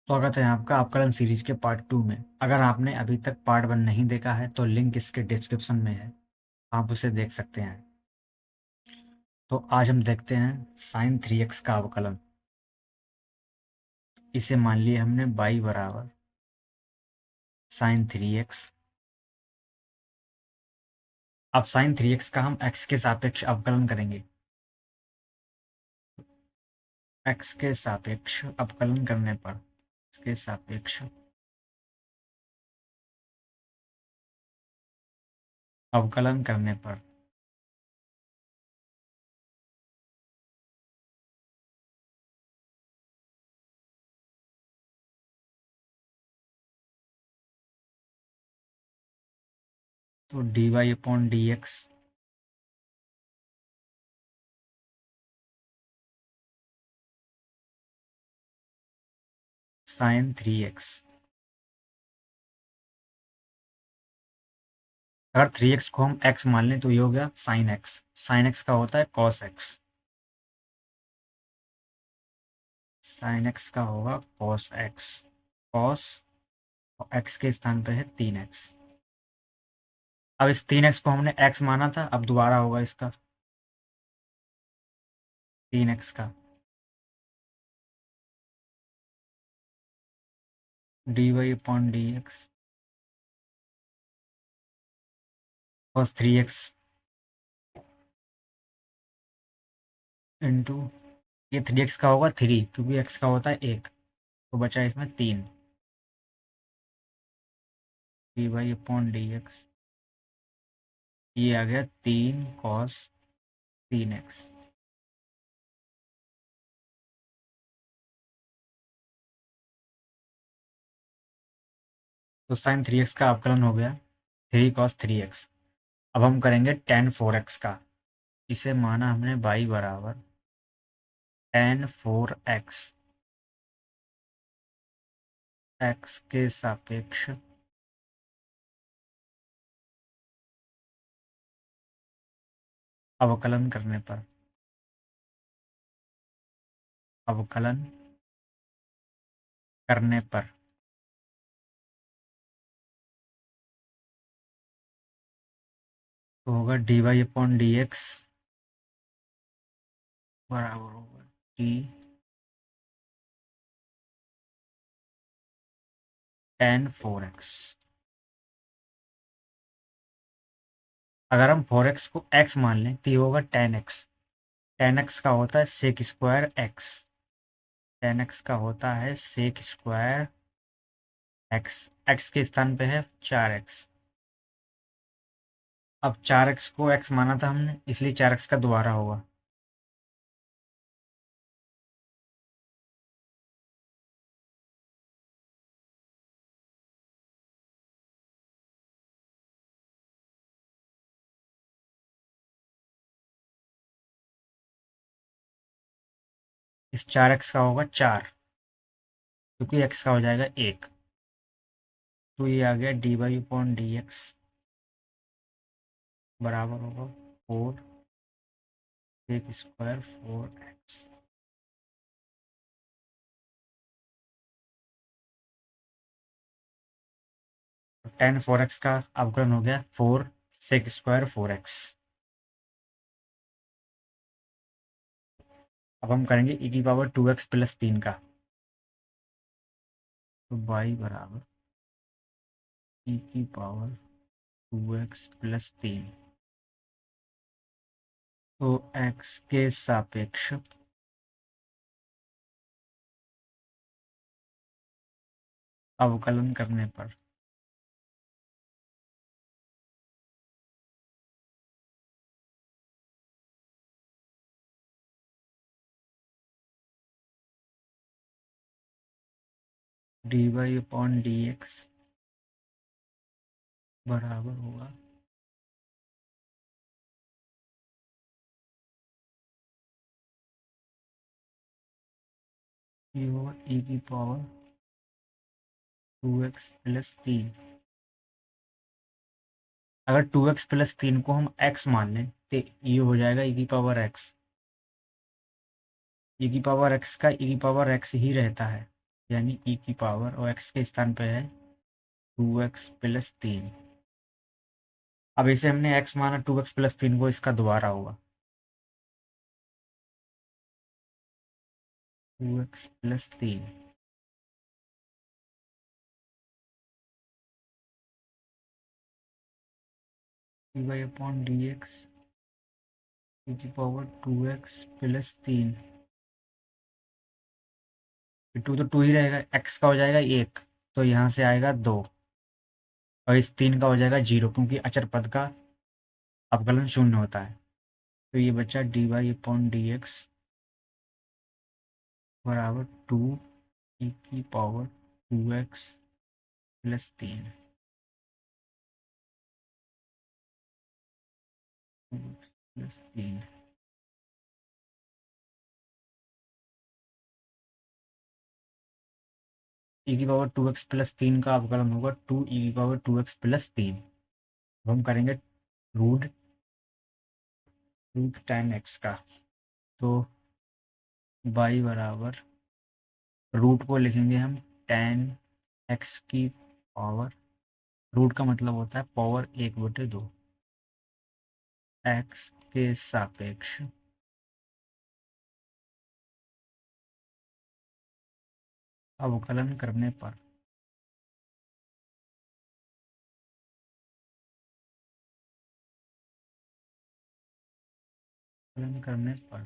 स्वागत है आपका अवकलन सीरीज के पार्ट 2 में। अगर आपने अभी तक पार्ट 1 नहीं देखा है तो लिंक इसके डिस्क्रिप्शन में है, आप उसे देख सकते हैं। तो आज हम देखते हैं साइन 3x का अवकलन। इसे मान लिए हमने y बराबर साइन 3x। अब साइन 3x का हम x के सापेक्ष अवकलन करेंगे। x के सापेक्ष अवकलन करने पर इसके सापेक्ष अवकलन करने पर तो dy upon dx sign 3x। अगर 3x को हम x मान लें तो ये हो गया साइन x। साइन x का होता है कॉस x। साइन x का होगा कॉस x। कॉस और x के स्थान पे है 3x। अब इस 3x को हमने x माना था, अब दोबारा होगा इसका 3x का dy upon D x cos 3x into ये 3x का होगा 3 क्योंकि x का होता है 1, तो बचा इसमें 3 dy अपॉन डी एक्स। ये आ गया 3 कॉस 3x। तो साइन 3x का अवकलन हो गया 3 कॉस 3x। अब हम करेंगे tan 4x का। इसे माना हमने y बराबर tan 4x। x के सापेक्ष अवकलन करने पर अवकलन करने पर तो होगा dy अपॉन डी एक्स बराबर होगा टी tan 4x। अगर हम 4x को x मान लें तो ये होगा tan x। tan x का होता है sec square x। tan x का होता है सेक स्क्वायर x। x के स्थान पे है 4x। अब 4x को x माना था हमने, इसलिए 4x का दोबारा होगा। इस 4x का होगा 4 क्योंकि x का हो जाएगा 1। तो ये आ गया dy अपॉन डी एक्स बराबर होगा 4 sec square 4x। tan 4x का अवकलन हो गया 4 सेक स्क्वायर 4x। अब हम करेंगे e की पावर 2x प्लस 3 का। तो y बराबर e की पावर 2x प्लस 3। तो x के सापेक्ष अवकलन करने पर dy अपॉन डी एक्स बराबर होगा ये होगा e की पावर 2x प्लस 3। अगर 2x प्लस 3 को हम x मान लें तो ये हो जाएगा e की पावर x। e की पावर x का e की पावर x ही रहता है, यानी ई की पावर, और एक्स के स्थान पे है 2x+3। अब इसे हमने x माना 2x+3 को, इसका दोबारा होगा 2x+3। dy/dx e की पावर 2x+3। टू तो टू ही रहेगा, x का हो जाएगा 1, तो यहाँ से आएगा 2, और इस 3 का हो जाएगा 0, क्योंकि अचर पद का अवकलन शून्य होता है। तो ये बच्चा dy/dx बराबर 2e की पावर 2x+3। ई की पावर 2x+3 का अवकलन होगा 2e की पावर 2x+3। अब हम करेंगे रूट रूट टेन एक्स का। तो y बराबर, रूट को लिखेंगे हम tan x की पावर, रूट का मतलब होता है पावर 1/2, x के सापेक्ष अवकलन करने पर अवकलन करने पर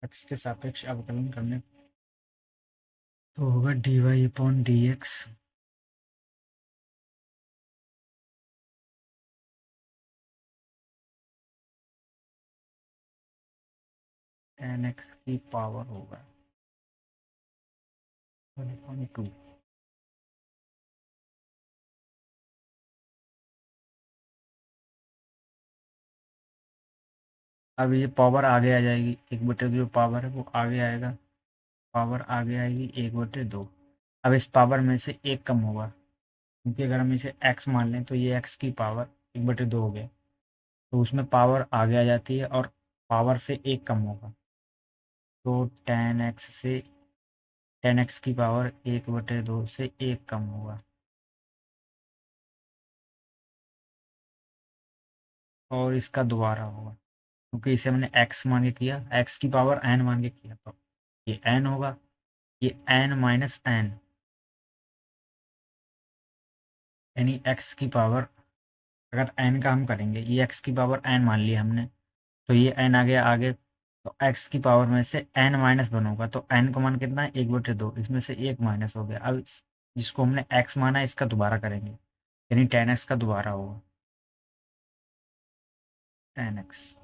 x के सापेक्ष अवकलन करने तो होगा dy/dx tan x की पावर होगा 1/2। अब ये पावर आगे आ जाएगी, 1/2 जो पावर है वो आगे आएगा, पावर आगे आएगी 1/2। अब इस पावर में से एक कम होगा, क्योंकि अगर हम इसे x मान लें तो ये x की पावर 1/2 हो गया, तो उसमें पावर आगे आ जाती है और पावर से एक कम होगा, तो tan x की पावर 1/2 से एक कम होगा, और इसका दोबारा होगा, क्योंकि इसे हमने x मान के किया, x की पावर n मान के किया, तो ये n होगा, ये n-n, यानी x की पावर, अगर n का हम करेंगे, ये x की पावर n मान लिया हमने, तो ये n आ गया आगे, तो x की पावर में से n-1 होगा, तो n का मान कितना है 1/2, इसमें से एक माइनस हो गया। अब जिसको हमने x माना है इसका दोबारा करेंगे, यानी tan x का दोबारा होगा tan x,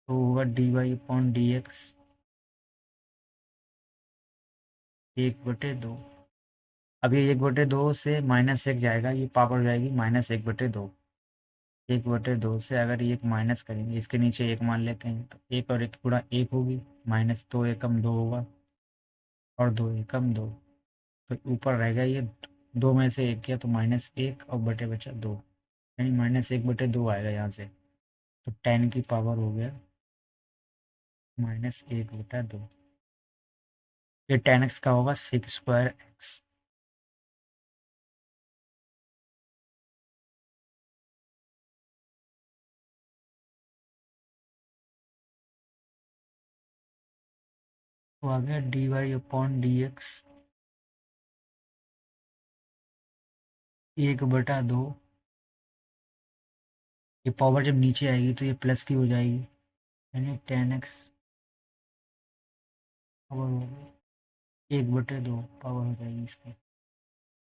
तो होगा dy/dx 1/2। अब ये 1/2 से -1 जाएगा, ये पावर हो जाएगी -1/2। 1/2 से अगर ये एक माइनस करेंगे, इसके नीचे एक मान लेते हैं, तो एक और एक गुणा एक होगी, -2 एकम 2 होगा, और 2 एकम 2, तो ऊपर रहेगा ये, 2 में से एक किया तो -1, और बटे बचा 2, यानी -1/2 आएगा यहाँ से, तो tan की पावर हो गया -1/2। ये tan x का होगा sec²x। तो आ गया dy/dx 1/2, ये पावर जब नीचे आएगी तो ये प्लस की हो जाएगी, यानी tan x पावर हो गई 1/2 पावर हो जाएगी इसकी,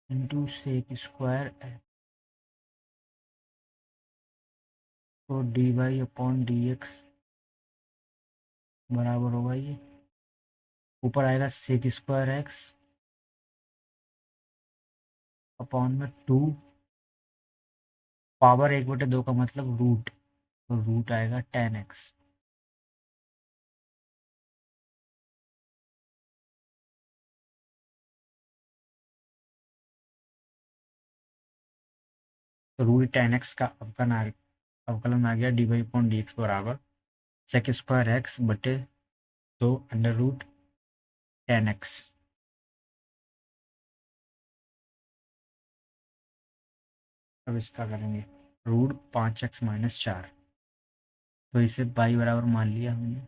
इंटू sec²x। तो dy/dx बराबर होगा, ये ऊपर आएगा sec²x अपॉन में 2, पावर 1/2 का मतलब रूट, तो रूट आएगा tan x। तो रूट tan x का अवकलन आ गया dy/dx बराबर sec²x बटे तो अंडर रूट 10x। अब इसका करेंगे रूट 5x-4। तो इसे बाई बराबर मान लिया हमने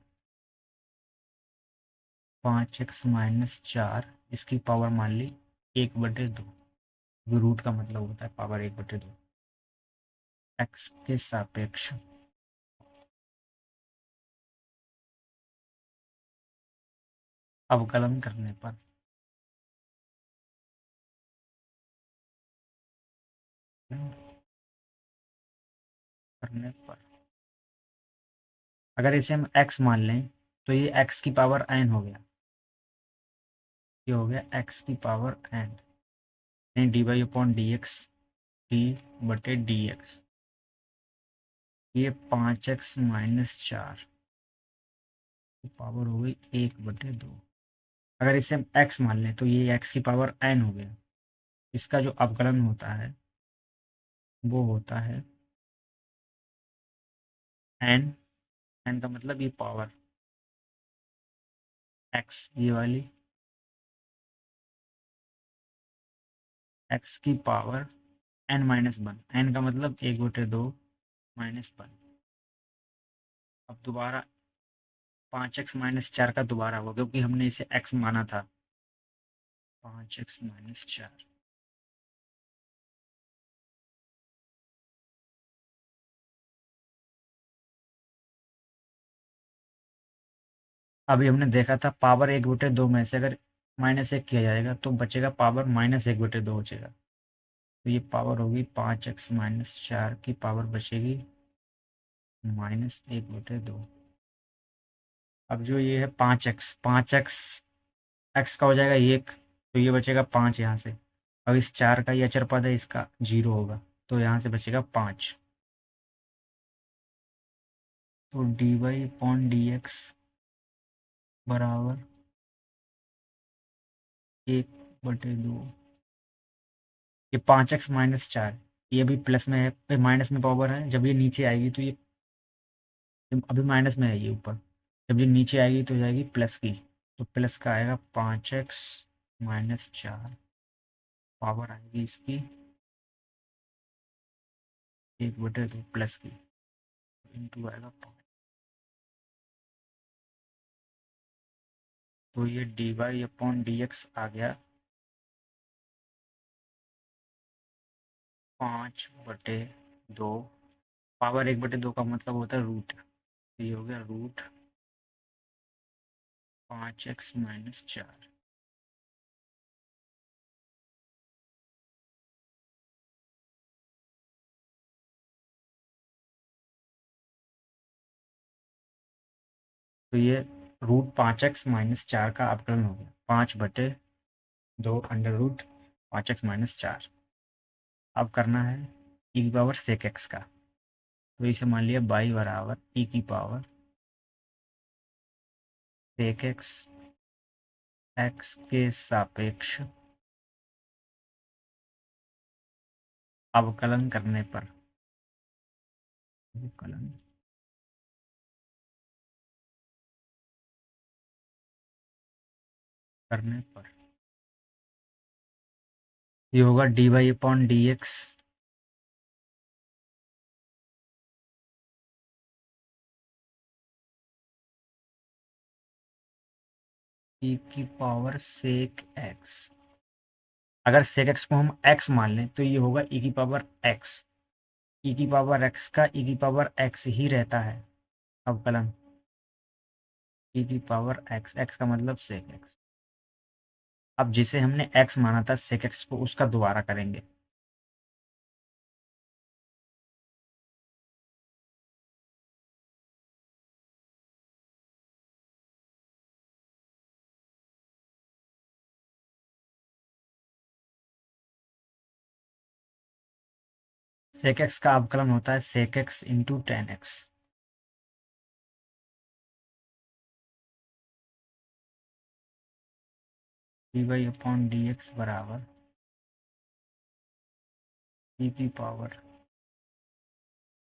5x-4, इसकी पावर मान ली 1/2। रूट का मतलब होता है पावर 1/2 एक्स के सापेक्ष अवकलन करने पर अगर इसे हम x मान लें तो ये x की पावर n हो गया। ये हो गया x की power n D Y upon D X d/dx। ये 5x-4 की पावर हो गई 1/2। अगर इसे हम x मान लें तो ये x की पावर n हो गया। इसका जो अवकलन होता है वो होता है n। n का मतलब ये पावर x, ये वाली x की पावर n-1। n का मतलब 1/2 -1। अब दोबारा 5x-4 का दोबारा होगा क्योंकि हमने इसे x माना था। 5x-4 अभी हमने देखा था पावर 1/2 में से अगर -1 किया जाएगा तो बचेगा पावर -1/2 बचेगा। तो ये पावर होगी 5x-4 की पावर बचेगी -1/2। अब जो ये है 5x x का हो जाएगा 1, तो ये बचेगा 5 यहाँ से। अब इस 4 का ये अचर पद है, इसका 0 होगा, तो यहाँ से बचेगा 5। तो D Y upon D X बराबर 1/2। ये 5x-4, ये भी प्लस में है, माइनस में पावर है। जब ये नीचे आएगी तो ये अभी माइनस में है, ये ऊपर जब ये नीचे आएगी तो जाएगी प्लस की। तो प्लस का आएगा 5x-4, पावर आएगी इसकी 1/2 प्लस की, इंटू आएगा 5। तो ये D Y upon D X आ गया 5/2। पावर 1/2 का मतलब होता है रूट। ये हो गया रूट 5x-4। तो ये रूट 5x-4 का अवकलन हो गया 5/2 अंडर रूट 5x-4। अब करना है ई की पावर सेक एक्स का। तो इसे मान लिया बाई बराबर ई की पावर सेक एक्स एक्स के सापेक्ष अवकलन करने पर अवकलन करने पर ये होगा D Y upon D X E की पावर सेक एक्स। अगर सेक एक्स को हम एक्स मान लें तो ये होगा ई की पावर एक्स। ई की पावर एक्स का ई की पावर एक्स ही रहता है अवकलन। ई की पावर एक्स, एक्स का मतलब सेक एक्स। अब जिसे हमने एक्स माना था सेक एक्स को, उसका दोबारा करेंगे। सेक एक्स का अवकलन होता है sec X into tan X. D Y upon D X बराबर ई की power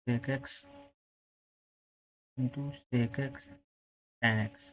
sec X into sec X tan x.